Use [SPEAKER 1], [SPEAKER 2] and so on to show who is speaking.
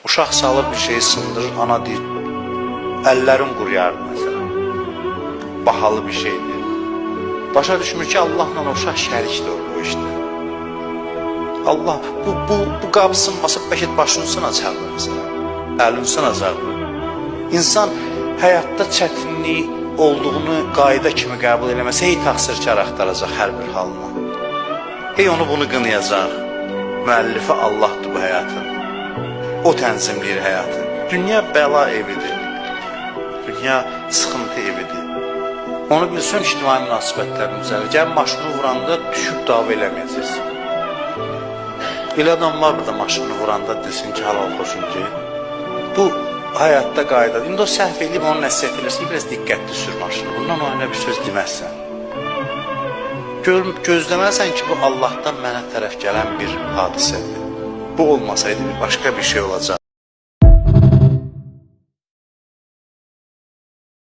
[SPEAKER 1] Uşaq salır bir şeyi sındırır, ana deyir, əllərim quruyardı məsələn. Bahalı bir şeydir. Başa düşmür ki, Allahla o uşaq şərikdir o işdə. Allah bu qab sınması bəlkə başını sınacaqdır məsələn. Əlini sınacaqdır. İnsan həyatda çətinlik olduğunu qayda kimi qəbul eləməsə, hey təqsirkar axtaracaq hər bir halına. Hey onu bunu qınayacaq. Müəllifi Allahdır bu həyatın. O tənzimləyir həyatı. Dünya bəla evidir. Dünya sıxıntı evidir. Onu bilsin ictimai münasibətlərin üzərində. Gəl maşını vuranda düşüb dava eləməyəcəksin. Elə adamlar burada maşını vuranda desin ki, halal xoşun ki, bu həyatda qaydadır. İndi o səhv edib onu nəsiyyət edirsin, biraz diqqətli sür maşını. Bundan o önə bir söz deməzsən. Gözləməzsən ki, bu Allahdan mənə tərəf gələn bir hadisədir. Bu olmasaydı başqa bir şey olacaq.